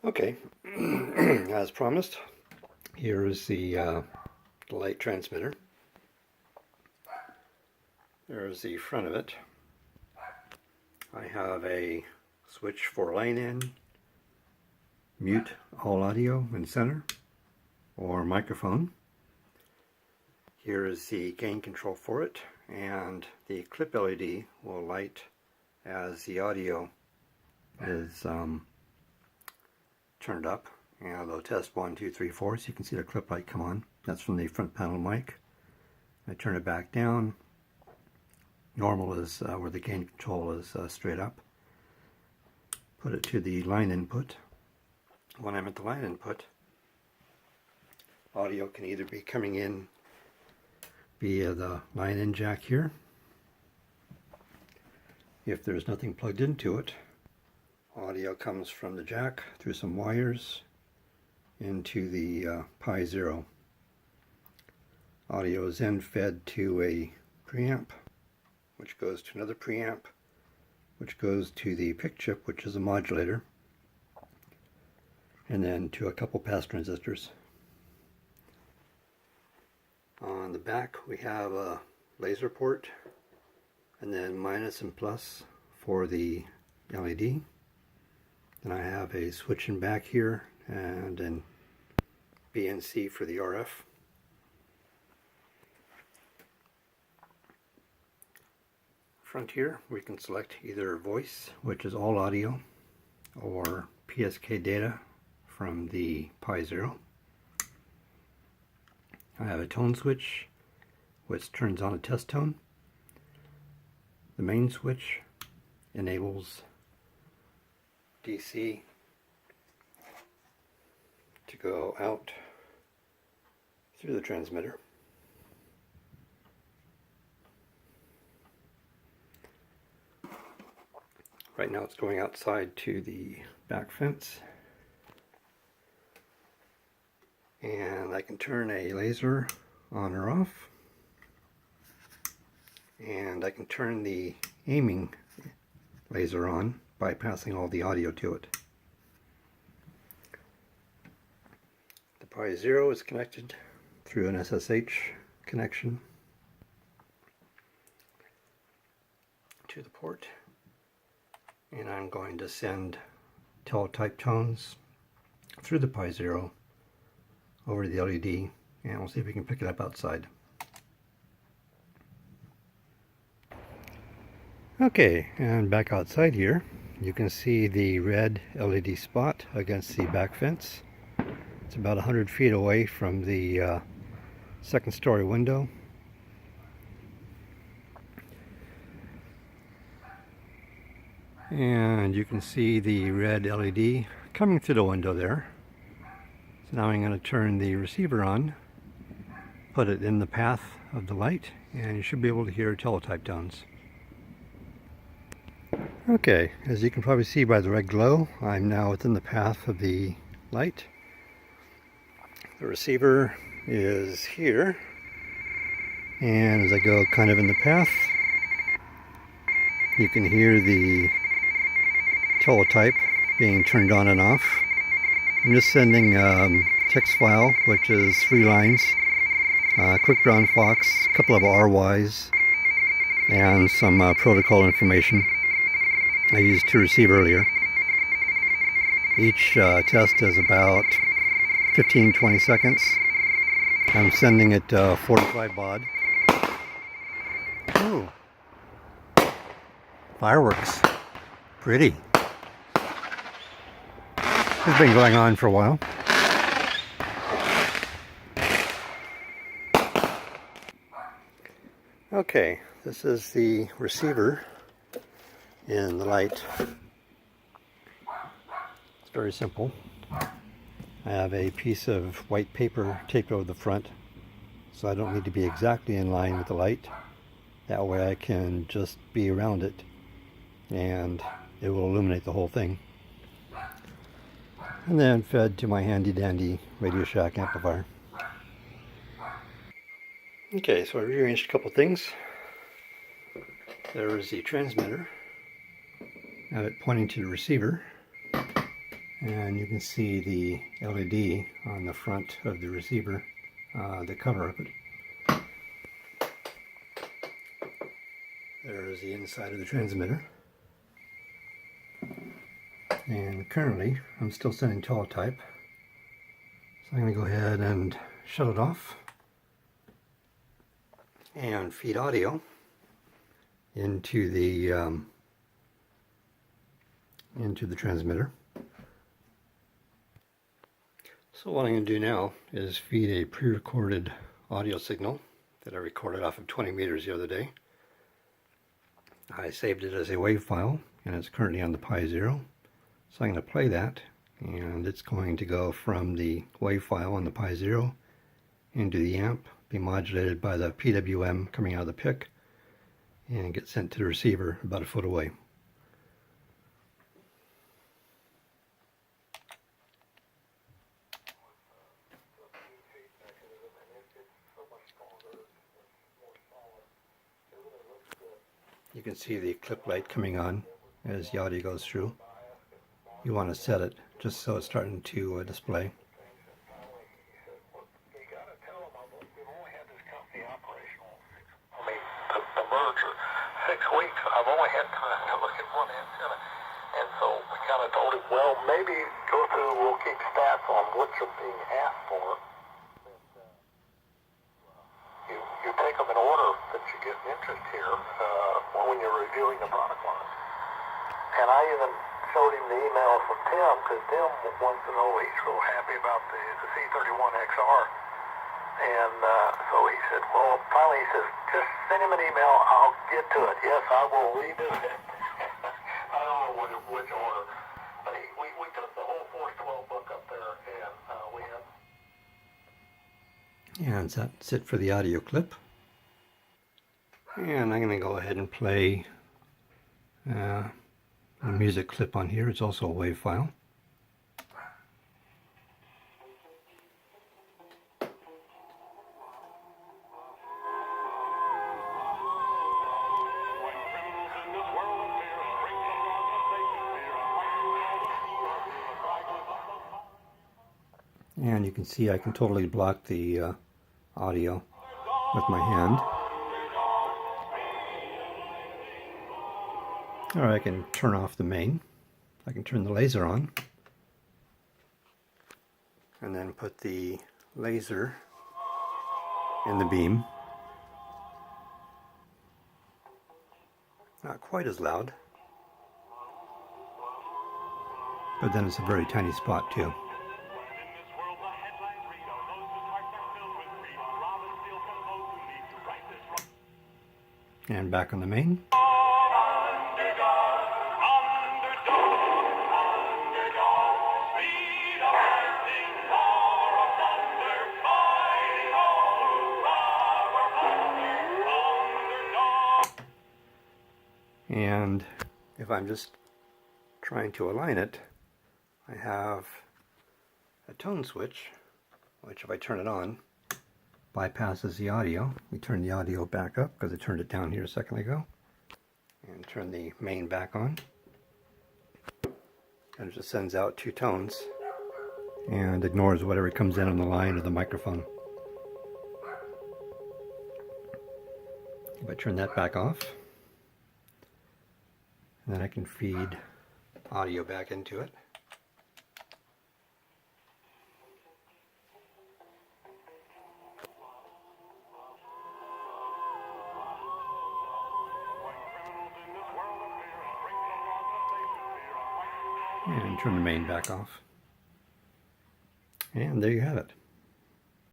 Okay, as promised, here is the light transmitter. There's the front of it. I have a switch for line in, mute all audio in center, or microphone. Here is the gain control for it, and the clip LED will light as the audio is turned up. And I'll test 1, 2, 3, 4, so you can see the clip light come on. That's from the front panel mic. I turn it back down. Normal is where the gain control is straight up. Put it to the line input. When I'm at the line input, audio can either be coming in via the line in jack here. If there's nothing plugged into it, audio comes from the jack through some wires into the Pi 0. Audio is then fed to a preamp, which goes to another preamp, which goes to the PIC chip, which is a modulator, and then to a couple pass transistors. On the back we have a laser port, and then minus and plus for the LED. Then I have a switch in back here, and then B and C for the RF. Front here we can select either voice, which is all audio, or PSK data from the Pi 0. I have a tone switch which turns on a test tone. The main switch enables DC to go out through the transmitter. Right now it's going outside to the back fence. And I can turn a laser on or off. And I can turn the aiming laser on by passing all the audio to it. The Pi 0 is connected through an SSH connection to the port. And I'm going to send teletype tones through the Pi 0 over to the LED, and we'll see if we can pick it up outside. Okay, and back outside here, you can see the red LED spot against the back fence. It's about 100 feet away from the second story window. And you can see the red LED coming through the window there. So now I'm going to turn the receiver on, put it in the path of the light, and you should be able to hear teletype tones. Okay, as you can probably see by the red glow, I'm now within the path of the light. The receiver is here, and as I go kind of in the path, you can hear the teletype being turned on and off. I'm just sending text file, which is 3 lines, quick brown fox, a couple of RYs, and some protocol information. I used to receive earlier. Each test is about 15-20 seconds. I'm sending it 45 baud. Ooh, fireworks, pretty. It's been going on for a while. Okay, this is the receiver in the light. It's very simple. I have a piece of white paper taped over the front, so I don't need to be exactly in line with the light. That way I can just be around it and it will illuminate the whole thing. And then fed to my handy dandy Radio Shack amplifier. Okay, so I rearranged a couple things. There is the transmitter. I have it pointing to the receiver. And you can see the LED on the front of the receiver, the cover of it. There is the inside of the transmitter. And currently, I'm still sending tall type. So I'm going to go ahead and shut it off and feed audio into the transmitter. So what I'm going to do now is feed a pre-recorded audio signal that I recorded off of 20 meters the other day. I saved it as a WAV file, and it's currently on the Pi 0. So I'm going to play that, and it's going to go from the WAV file on the Pi 0 into the amp, be modulated by the PWM coming out of the PIC, and get sent to the receiver about a foot away. You can see the clip light coming on as the audio goes through. You want to set it just so it's starting to display. The merger, 6 weeks, I've only had time to look at one antenna. And so we kind of told him, well, maybe go through, we'll keep stats on what you're being asked for. You take them in order that you get an interest here when you're reviewing the product line. And I even showed him the email from Tim, because Tim wants to know, he's real happy about the C31XR. And so he said, well, finally he says, just send him an email, I'll get to it. Yes, I will redo it. I don't know which order. But we took the whole Force 12 book up there, and we have... And that's it for the audio clip. And I'm going to go ahead and play a music clip on here. It's also a WAV file. And you can see I can totally block the audio with my hand. Or I can turn off the main. I can turn the laser on. And then put the laser in the beam. Not quite as loud. But then it's a very tiny spot too. And back on the main. And if I'm just trying to align it, I have a tone switch, which if I turn it on, bypasses the audio. We turn the audio back up because I turned it down here a second ago. And turn the main back on. And it just sends out 2 tones and ignores whatever comes in on the line of the microphone. If I turn that back off, then I can feed audio back into it. And turn the main back off. And there you have it.